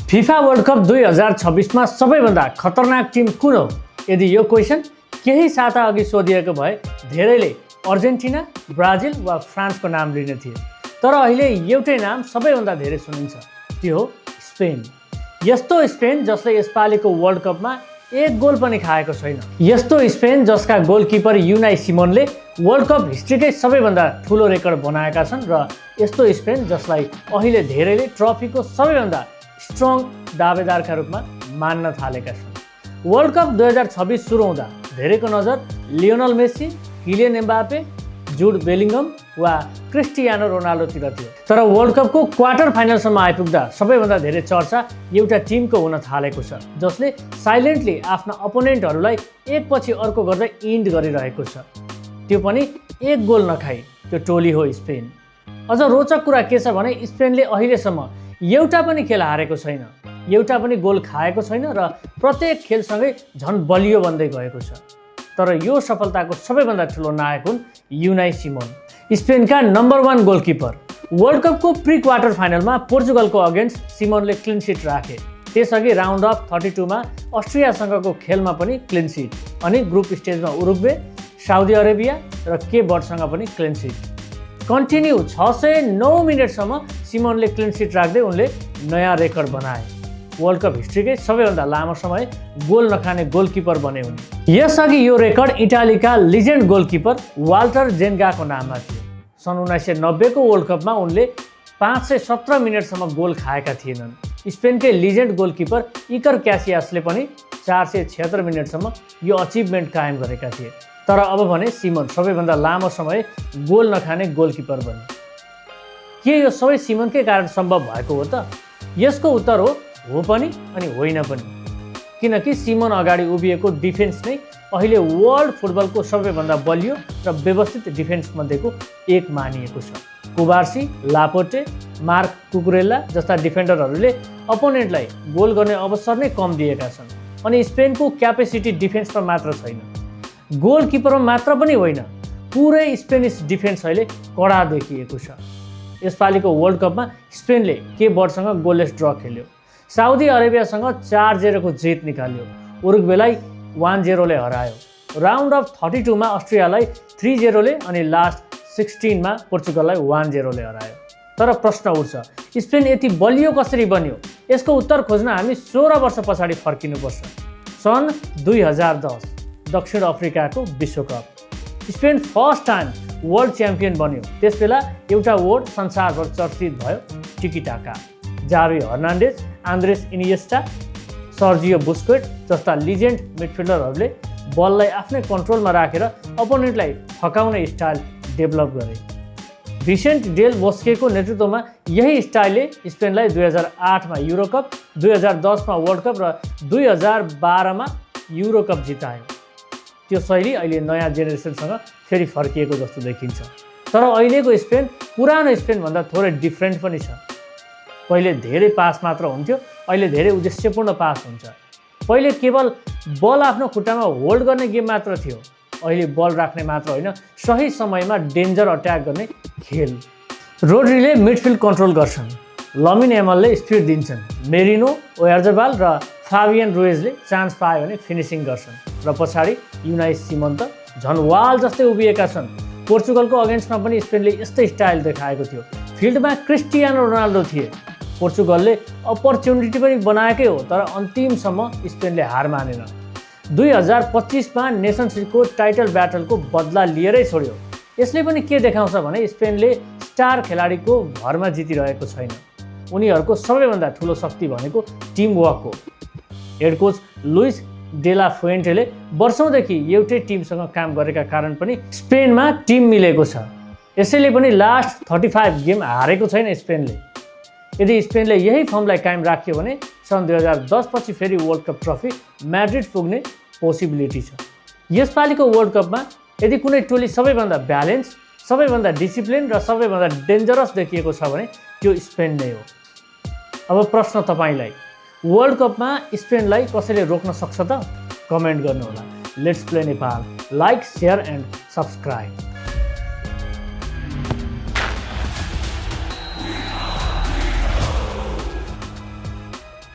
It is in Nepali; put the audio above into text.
फिफा वर्ल्ड कप 2026 मा सबैभन्दा खतरनाक टिम कुन हो? यदि यो क्वेसन केही साता अघि सोधिएको भए धेरैले अर्जेन्टिना, ब्राजिल वा फ्रान्सको नाम लिने थिए। तर अहिले एउटै नाम सबैभन्दा धेरै सुनिन्छ, त्यो हो स्पेन। यस्तो स्पेन जसले यसपालिको वर्ल्ड कपमा एक गोल पनि खाएको छैन। यस्तो स्पेन जसका गोलकिपर युनाई सिमोनले वर्ल्ड कप हिस्ट्रीकै सबैभन्दा ठुलो रेकर्ड बनाएका छन् र यस्तो स्पेन जसलाई अहिले धेरैले ट्रफीको सबैभन्दा स्ट्रङ दावेदारका रूपमा मान्न थालेका छन्। वर्ल्ड कप 2026 सुरु हुँदा धेरैको नजर लियोनल मेसी, किलियन एम्बापे, जुड बेलिङ्गम वा क्रिस्टियानो रोनाल्डोतिर थियो। तर वर्ल्ड कपको क्वार्टर फाइनलसम्म आइपुग्दा सबैभन्दा धेरै चर्चा एउटा टिमको हुन थालेको छ जसले साइलेन्टली आफ्ना अपोनेन्टहरूलाई एकपछि अर्को गर्दै इन्ड गरिरहेको छ, त्यो पनि एक गोल नखाई। त्यो टोली हो स्पेन। अझ रोचक कुरा के छ भने स्पेनले अहिलेसम्म एउटा पनि खेल हारेको छैन, एउटा पनि गोल खाएको छैन र प्रत्येक खेलसँगै झन् बलियो बन्दै गएको छ। तर यो सफलताको सबैभन्दा ठुलो नायक हुन् युनाई सिमोन, स्पेनका नम्बर 1 गोलकिपर। वर्ल्ड कपको प्री क्वार्टर फाइनलमा पोर्चुगलको अगेन्स्ट सिमोनले क्लिन सिट राखे। त्यसअघि राउन्ड अफ 32 मा अस्ट्रियासँगको खेलमा पनि क्लिन सिट, अनि ग्रुप स्टेजमा उरुग्वे, साउदी अरेबिया र केप बर्डसँग पनि क्लिन सिट। कन्टिन्यू 609 मिनटसम्म सिमोनले क्लिन सिट राख्दै उनले नयाँ रेकर्ड बनाए। वर्ल्ड कप हिस्ट्रीकै सबैभन्दा लामो समय गोल नखाने गोलकिपर बने उनी। यसअघि यो रेकर्ड इटालीका लिजेन्ड गोलकिपर वाल्टर जेन्गाको नाममा थियो। सन् 1990 को वर्ल्ड कपमा उनले 517 मिनटसम्म गोल खाएका थिएनन्। स्पेनकै लिजेन्ड गोलकिपर इकर क्यासियासले पनि 476 मिनटसम्म यो अचिभमेन्ट कायम गरेका थिए। तर अब भने सिमोन सबैभन्दा लामो समय गोल नखाने गोलकिपर बने। के यो सबै सिमोनकै कारण सम्भव भएको हो त? यसको उत्तर हो पनि अनि होइन पनि। किनकि सिमोन अगाडि उभिएको डिफेन्स नै अहिले वर्ल्ड फुटबलको सबैभन्दा बलियो र व्यवस्थित डिफेन्स मध्येको एक मानिएको छ। कुबार्सी, लापोर्टे, मार्क कुकुरेला जस्ता डिफेन्डरहरूले अपोनेन्टलाई गोल गर्ने अवसर नै कम दिएका छन्। अनि स्पेनको क्यापेसिटी डिफेन्समा मात्र छैन, गोलकिपरमा मात्र पनि होइन, पुरै स्पेनिस डिफेन्स अहिले कडा देखिएको छ। यसपालिको वर्ल्ड कपमा स्पेनले केप बर्डसँग गोललेस ड्र खेल्यो, साउदी अरेबियासँग 4-0 को जित निकाल्यो, उरुग्वेलाई 1-0 ले हरायो, राउन्ड अफ 32 मा अस्ट्रियालाई 3-0 ले अनि लास्ट 16 मा पोर्चुगललाई 1-0 ले हरायो। तर प्रश्न उठ्छ, स्पेन यति बलियो कसरी बन्यो? यसको उत्तर खोज्न हामी 16 वर्ष पछाडि फर्किनुपर्छ। सन् 2010 दक्षिण अफ्रिकाको विश्वकप Spain first time world champion बन्यो। त्यसबेला एउटा वर्ड संसारभर चर्चित भयो, टिकी-टाका। जावी हर्नान्डेज, आन्द्रेस इनिएस्टा, सर्जियो बुस्केट जस्ता लिजेन्ड मिडफिल्डरहरूले बललाई आफ्नै कन्ट्रोलमा राखेर अपोनेन्टलाई थकाउने स्टाइल डेभलप गरे। भिसेन्ट डेल बोस्केको नेतृत्वमा यही स्टाइलले स्पेनलाई 2008 मा युरोकप, 2010 मा वर्ल्ड कप र 2012 मा युरोकप जितायो। त्यो शैली अहिले नयाँ जेनेरेसनसँग फेरि फर्किएको जस्तो देखिन्छ। तर अहिलेको स्पेन पुरानो स्पेनभन्दा थोरै डिफ्रेन्ट पनि छ। पहिले धेरै पास मात्र हुन्थ्यो, अहिले धेरै उद्देश्यपूर्ण पास हुन्छ। पहिले केवल बल आफ्नो खुट्टामा होल्ड गर्ने गेम मात्र थियो, अहिले बल राख्ने मात्र होइन, सही समयमा डेन्जर अट्याक गर्ने खेल। रोड्रीले मिडफिल्ड कन्ट्रोल गर्छन्, लमिन यामलले स्पिड दिन्छन्, मेरिनो, ओयारजबाल र फाबियन रुइजले चान्स पायो भने फिनिसिङ गर्छन् र पछाडि युनाई सिमोन त झन् वाल जस्तै उभिएका छन्। पोर्चुगलको अगेन्स्टमा पनि स्पेनले यस्तै स्टाइल देखाएको थियो। फिल्डमा क्रिस्टियानो रोनाल्डो थिए। पोर्चुगलले अपर्च्युनिटी पनि बनाएकै हो, तर अन्तिमसम्म स्पेनले हार मानेन। 2025 मा नेसन्स लिगको टाइटल ब्याटलको बदला लिएरै छोड्यो। यसले पनि के देखाउँछ भने स्पेनले स्टार खेलाडीको भरमा जितिरहेको छैन। उनीहरूको सबैभन्दा ठुलो शक्ति भनेको टिम वर्क हो। हेड कोच लुइस डेला फुएन्टेले वर्षौँदेखि एउटै टिमसँग काम गरेका कारण पनि स्पेनमा टिम मिलेको छ। यसैले पनि लास्ट 35 गेम हारेको छैन स्पेनले। यदि स्पेनले यही फर्मलाई कायम राख्यो भने सन् 2010 पछि फेरि वर्ल्ड कप ट्रफी म्याड्रिड पुग्ने पोसिबिलिटी छ। यसपालिको वर्ल्ड कपमा यदि कुनै टोली सबैभन्दा ब्यालेन्स, सबैभन्दा डिसिप्लिन र सबैभन्दा डेन्जरस देखिएको छ भने त्यो स्पेन नै हो। अब प्रश्न तपाईलाई, वर्ल्ड कपमा स्पेनलाई कसैले रोक्न सक्छ त? कमेन्ट गर्नुहोला। Let's play Nepal, like, share and subscribe.